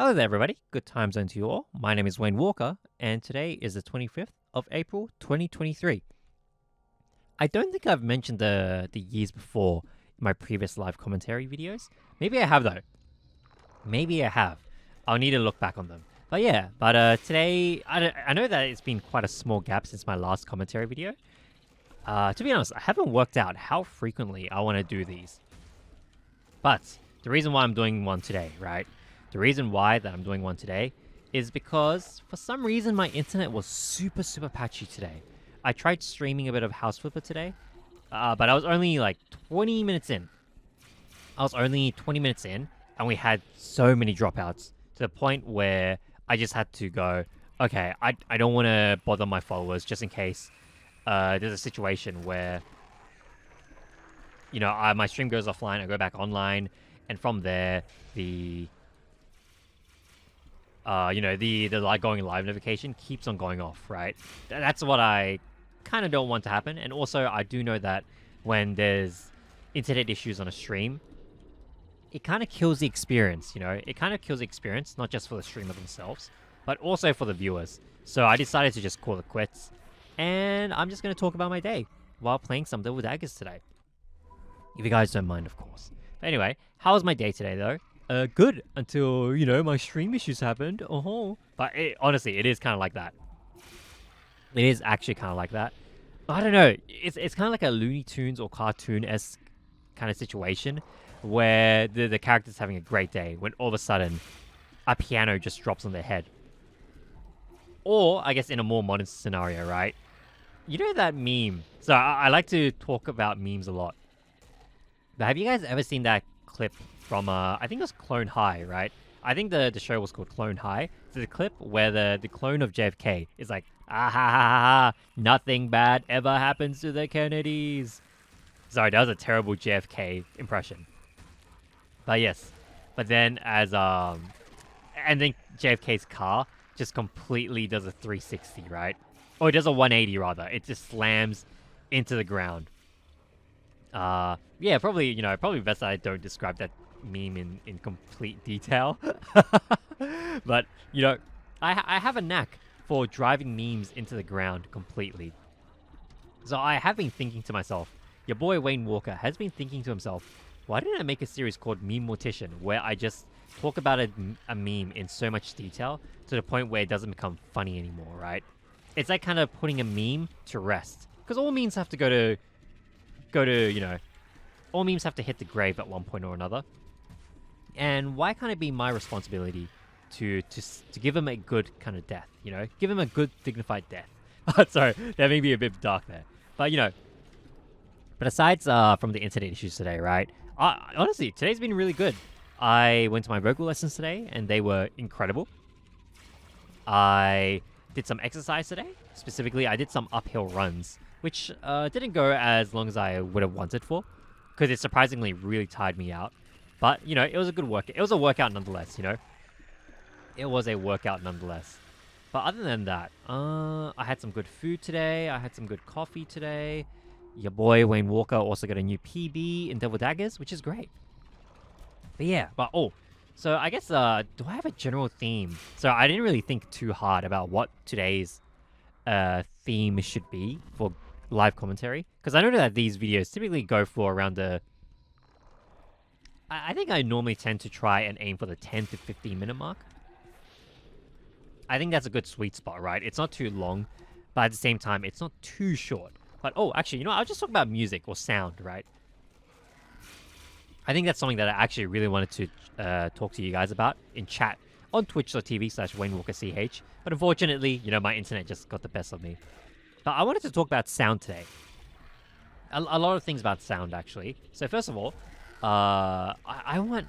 Hello there, everybody. Good time zone to you all. My name is Wayne Walker, and today is the 25th of April, 2023. I don't think I've mentioned the years before in my previous live commentary videos. Maybe I have, though. Maybe I have. I'll need to look back on them. But today, I know that it's been quite a small gap since my last commentary video. To be honest, I haven't worked out how frequently I want to do these. But the reason why I'm doing one today, right? The reason why that I'm doing one today is because for some reason my internet was super patchy today. I tried streaming a bit of House Flipper today, but I was only like 20 minutes in. And we had so many dropouts to the point where I just had to go, okay, I don't want to bother my followers just in case there's a situation where, my stream goes offline, I go back online, and from there, the like going live notification keeps on going off, right? That's what I kind of don't want to happen. And also, I do know that when there's internet issues on a stream, it kind of kills the experience, It kind of kills the experience, not just for the streamer themselves, but also for the viewers. So I decided to just call it quits, and I'm just going to talk about my day while playing some Daggers today. If you guys don't mind, of course. But anyway, how was my day today, though? Good until, my stream issues happened. But honestly, it is kind of like that. It is actually kind of like that. I don't know. It's kind of like a Looney Tunes or cartoon-esque kind of situation where the character's having a great day when all of a sudden a piano just drops on their head. Or, I guess in a more modern scenario, right? You know that meme? So I like to talk about memes a lot. But have you guys ever seen that clip from, I think it was Clone High, right? I think the show was called Clone High. It's the clip where the clone of JFK is like, ah ha ha ha ha, nothing bad ever happens to the Kennedys. Sorry, that was a terrible JFK impression. But yes. But then and then JFK's car just completely does a 360, right? Or it does a 180 rather. It just slams into the ground. Yeah, probably best I don't describe that meme in complete detail. But, I have a knack for driving memes into the ground completely. So I have been thinking to myself, your boy Wayne Walker has been thinking to himself, why didn't I make a series called Meme Mortician, where I just talk about a meme in so much detail to the point where it doesn't become funny anymore, right? It's like kind of putting a meme to rest. Because all memes have to go to, all memes have to hit the grave at one point or another. And why can't it be my responsibility to give him a good kind of death, Give him a good, dignified death. Sorry, that may be a bit dark there. But, but aside from the internet issues today, right? Honestly, today's been really good. I went to my vocal lessons today, and they were incredible. I did some exercise today. Specifically, I did some uphill runs, which didn't go as long as I would have wanted for, because it surprisingly really tired me out. But, it was a good workout. It was a workout nonetheless, It was a workout nonetheless. But other than that, I had some good food today. I had some good coffee today. Your boy Wayne Walker also got a new PB in Daggers, which is great. But yeah, so I guess, do I have a general theme? So I didn't really think too hard about what today's theme should be for live commentary, because I know that these videos typically go for around I think I normally tend to try and aim for the 10 to 15 minute mark. I think that's a good sweet spot, right? It's not too long, but at the same time, it's not too short. But, actually, I'll just talk about music or sound, right? I think that's something that I actually really wanted to talk to you guys about in chat on twitch.tv/WayneWalkerCH. But unfortunately, my internet just got the best of me. But I wanted to talk about sound today. A lot of things about sound, actually. So first of all, I want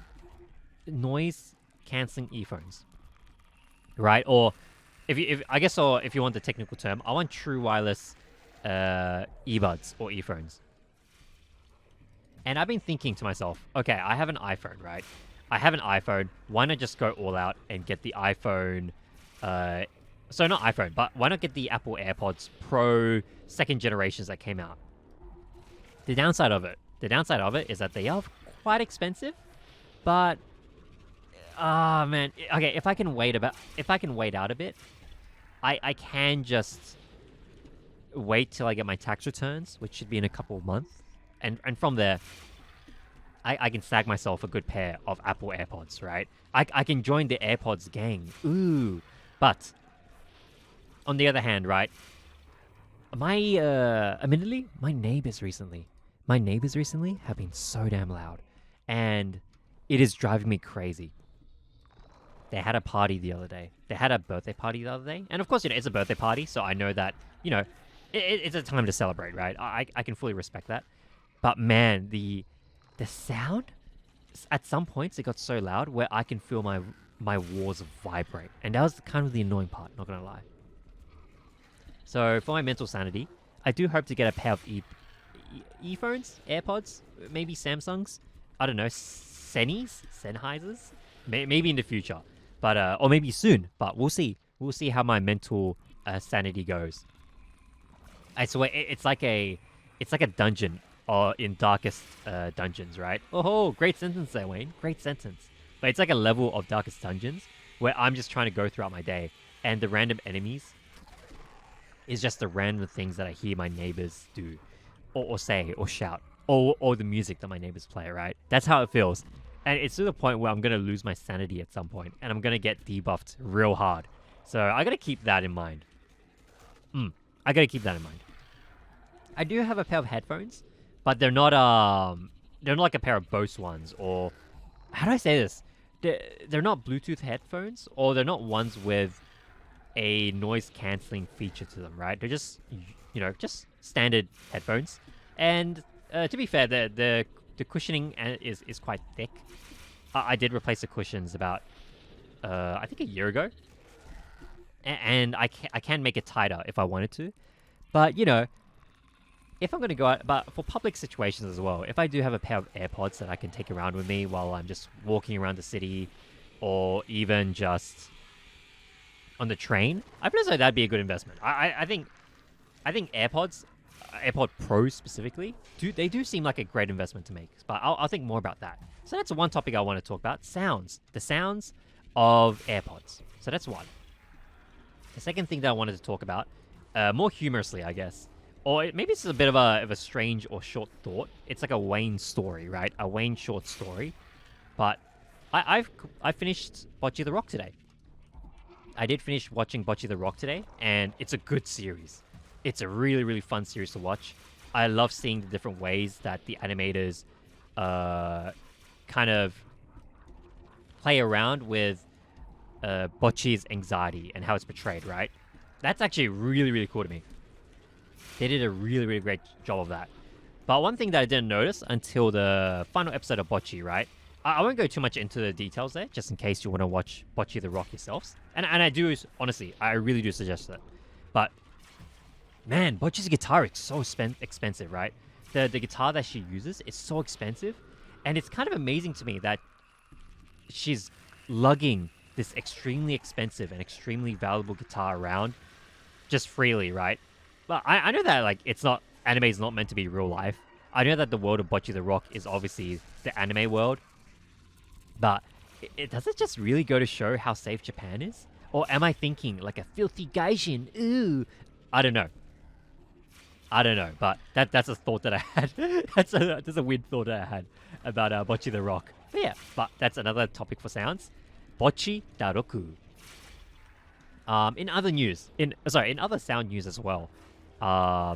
noise-canceling earphones, right? Or if you want the technical term, I want true wireless earbuds or earphones. And I've been thinking to myself, okay, I have an iPhone, right? I have an iPhone. Why not just go all out and get the iPhone? So not iPhone, but why not get the Apple AirPods Pro 2nd generations that came out? The downside of it is that they are quite expensive, but Ah, man. Okay, if I can wait out a bit, I can just wait till I get my tax returns, which should be in a couple of months, and from there, I can snag myself a good pair of Apple AirPods, right? I can join the AirPods gang. Ooh, but on the other hand, right? Admittedly, my neighbors recently have been so damn loud, and it is driving me crazy. They had a party the other day. They had a birthday party the other day. And of course, it's a birthday party, so I know that, it's a time to celebrate, right? I can fully respect that. But man, the sound, at some points, it got so loud where I can feel my walls vibrate. And that was kind of the annoying part, not gonna lie. So for my mental sanity, I do hope to get a pair of earphones, AirPods, maybe Samsungs. I don't know, Sennheisers, maybe in the future, but or maybe soon. But we'll see. We'll see how my mental sanity goes. I swear, it's like a dungeon, or in Darkest Dungeons, right? Oh, great sentence there, Wayne. Great sentence. But it's like a level of Darkest Dungeons where I'm just trying to go throughout my day, and the random enemies is just the random things that I hear my neighbors do, or say, or shout, or the music that my neighbors play, right? That's how it feels. And it's to the point where I'm going to lose my sanity at some point, and I'm going to get debuffed real hard. So I got to keep that in mind. I got to keep that in mind. I do have a pair of headphones, but they're not like a pair of Bose ones, or how do I say this? They're not Bluetooth headphones, or they're not ones with a noise canceling feature to them, right? They're just, just standard headphones. And to be fair, the cushioning is quite thick. I did replace the cushions about, I think a year ago. And I can make it tighter if I wanted to. But, if I'm going to go out, but for public situations as well, if I do have a pair of AirPods that I can take around with me while I'm just walking around the city, or even just on the train, I feel as though that'd be a good investment. I think AirPods, AirPod Pro specifically, they do seem like a great investment to make. But I'll think more about that. So that's one topic I want to talk about: sounds, the sounds of AirPods. So that's one. The second thing that I wanted to talk about, more humorously, I guess, or maybe it's a bit of a strange or short thought. It's like a Wayne story, right? A Wayne short story. But I finished Bocchi the Rock today. I did finish watching Bocchi the Rock today, and it's a good series. It's a really, really fun series to watch. I love seeing the different ways that the animators kind of play around with Bocchi's anxiety and how it's portrayed, right? That's actually really, really cool to me. They did a really, really great job of that. But one thing that I didn't notice until the final episode of Bocchi, right? I won't go too much into the details there, just in case you want to watch Bocchi the Rock yourselves. And I do, honestly, I really do suggest that. But, man, Bocchi's guitar is so expensive, right? The guitar that she uses is so expensive. And it's kind of amazing to me that she's lugging this extremely expensive and extremely valuable guitar around just freely, right? But I know that, like, anime is not meant to be real life. I know that the world of Bocchi the Rock is obviously the anime world. But does it just really go to show how safe Japan is? Or am I thinking like a filthy gaijin? Ooh, I don't know. But that's a thought that I had. that's a weird thought that I had about Bocchi the Rock. But yeah, but that's another topic for sounds. Bocchi da Roku. In other news, in other sound news as well. I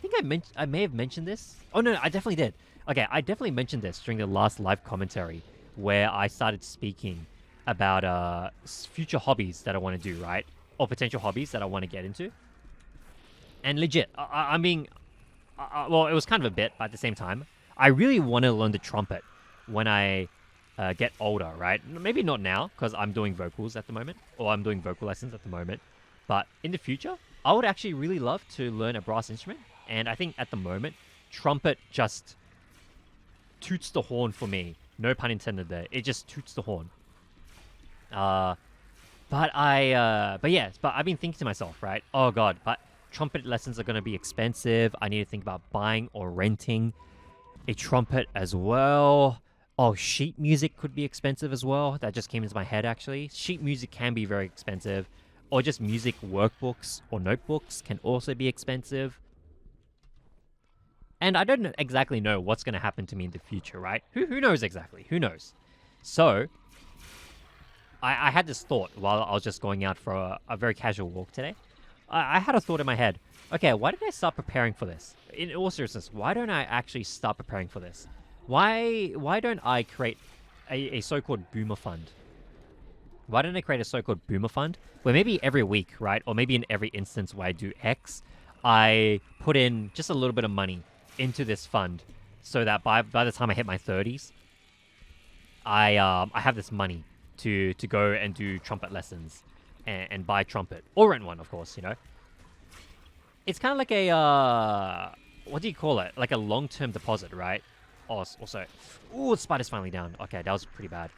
think I may have mentioned this. Oh no, I definitely did. Okay, I definitely mentioned this during the last live commentary where I started speaking about future hobbies that I want to do, right? Or potential hobbies that I want to get into. And legit, I'm being... well, it was kind of a bit, but at the same time, I really want to learn the trumpet when I get older, right? Maybe not now, because I'm doing vocals at the moment, or I'm doing vocal lessons at the moment. But in the future, I would actually really love to learn a brass instrument. And I think at the moment, trumpet just toots the horn for me. No pun intended there. It just toots the horn. But I've been thinking to myself, right? Oh god, but trumpet lessons are going to be expensive. I need to think about buying or renting a trumpet as well. Oh, sheet music could be expensive as well. That just came into my head, actually. Sheet music can be very expensive. Or just music workbooks or notebooks can also be expensive. And I don't exactly know what's going to happen to me in the future, right? Who knows exactly? Who knows? So, I had this thought while I was just going out for a very casual walk today. I had a thought in my head. Okay, why did I start preparing for this? In all seriousness, why don't I actually start preparing for this? Why don't I create a so-called boomer fund? Why don't I create a so-called boomer fund where maybe every week, right, or maybe in every instance where I do X, I put in just a little bit of money into this fund, so that by the time I hit my 30s, I have this money to go and do trumpet lessons and buy a trumpet or rent one, of course. It's kind of like a what do you call it? Like a long-term deposit, right? Also, ooh, spider's finally down. Okay, that was pretty bad.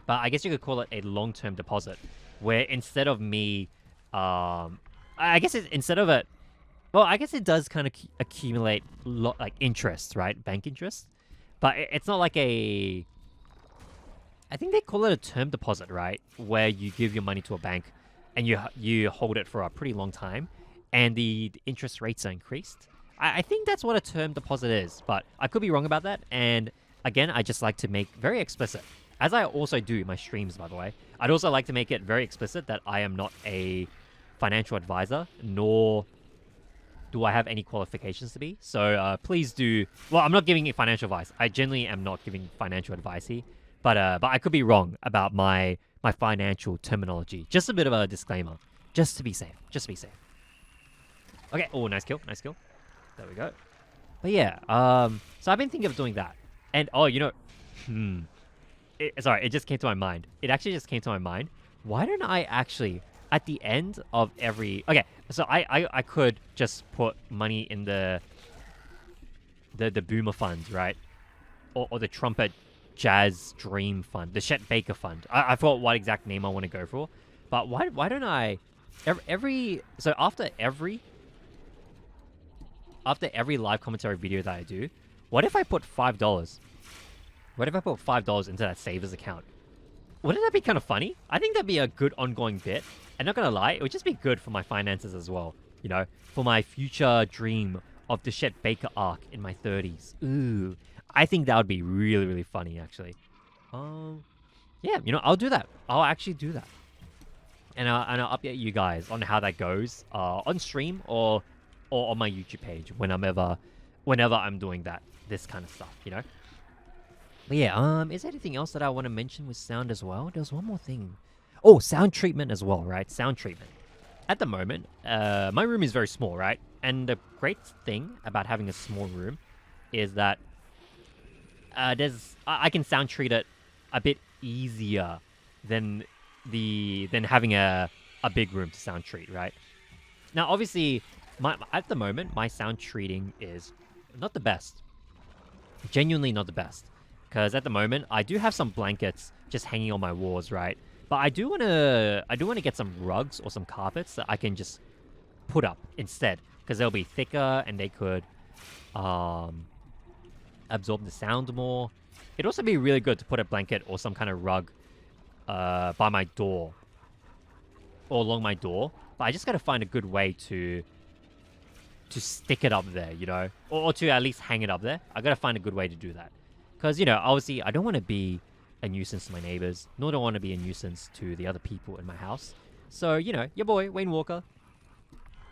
But I guess you could call it a long-term deposit, where instead of me, I guess instead of it, well, I guess it does kind of accumulate like interest, right? Bank interest, but it's not like a. I think they call it a term deposit, right? Where you give your money to a bank, and you hold it for a pretty long time, and the interest rates are increased. I think that's what a term deposit is, but I could be wrong about that. And again, I just like to make very explicit, as I also do in my streams, by the way. I'd also like to make it very explicit that I am not a financial advisor, nor do I have any qualifications to be. So please do. Well, I'm not giving you financial advice. I generally am not giving financial advice here, but I could be wrong about my financial terminology. Just a bit of a disclaimer, just to be safe. Just to be safe. Okay. Oh, nice kill. Nice kill. There we go. But yeah. So I've been thinking of doing that, and sorry, it just came to my mind. It actually just came to my mind. Why don't I actually, at the end of every... Okay, so I could just put money in the Boomer Fund, right? Or the Trumpet Jazz Dream Fund, the Chet Baker Fund. I forgot what exact name I want to go for. But why don't I... So after every live commentary video that I do, what if I put $5? What if I put $5 into that savers account? Wouldn't that be kind of funny? I think that'd be a good ongoing bit. And not gonna lie, it would just be good for my finances as well. For my future dream of the Chet Baker arc in my 30s. Ooh, I think that would be really, really funny, actually. Yeah, I'll do that. I'll actually do that. And I'll update you guys on how that goes on stream or on my YouTube page whenever I'm doing this kind of stuff, But yeah, is there anything else that I want to mention with sound as well? There's one more thing. Oh, sound treatment as well, right? Sound treatment. At the moment, my room is very small, right? And the great thing about having a small room is that I can sound treat it a bit easier than having a big room to sound treat, right? Now, obviously, at the moment, my sound treating is not the best. Genuinely not the best. Because at the moment, I do have some blankets just hanging on my walls, right? But I do want to get some rugs or some carpets that I can just put up instead. Because they'll be thicker and they could absorb the sound more. It'd also be really good to put a blanket or some kind of rug by my door. Or along my door. But I just got to find a good way to stick it up there, or to at least hang it up there. I got to find a good way to do that. Because, obviously, I don't want to be a nuisance to my neighbors, nor do I want to be a nuisance to the other people in my house. So, your boy, Wayne Walker,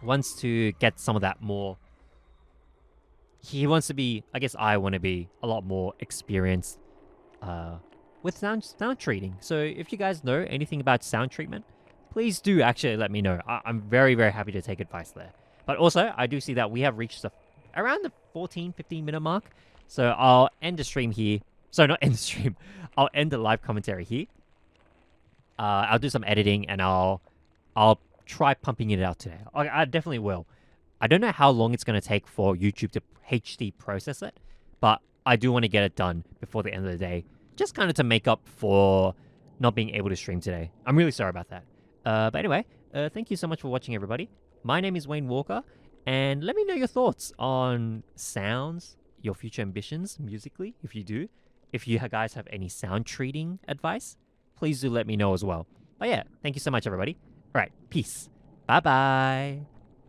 wants to get some of that more. He wants to be, I guess I want to be a lot more experienced with sound treating. So, if you guys know anything about sound treatment, please do actually let me know. I'm very, very happy to take advice there. But also, I do see that we have reached around the 14, 15 minute mark. So I'll end the stream here. So not end the stream. I'll end the live commentary here. I'll do some editing and I'll try pumping it out today. I definitely will. I don't know how long it's going to take for YouTube to HD process it, but I do want to get it done before the end of the day. Just kind of to make up for not being able to stream today. I'm really sorry about that. But anyway, thank you so much for watching, everybody. My name is Wayne Walker, and let me know your thoughts on sounds, your future ambitions musically, if you do, if you guys have any sound treating advice, please do let me know as well. But yeah, thank you so much, everybody. All right, peace. Bye bye.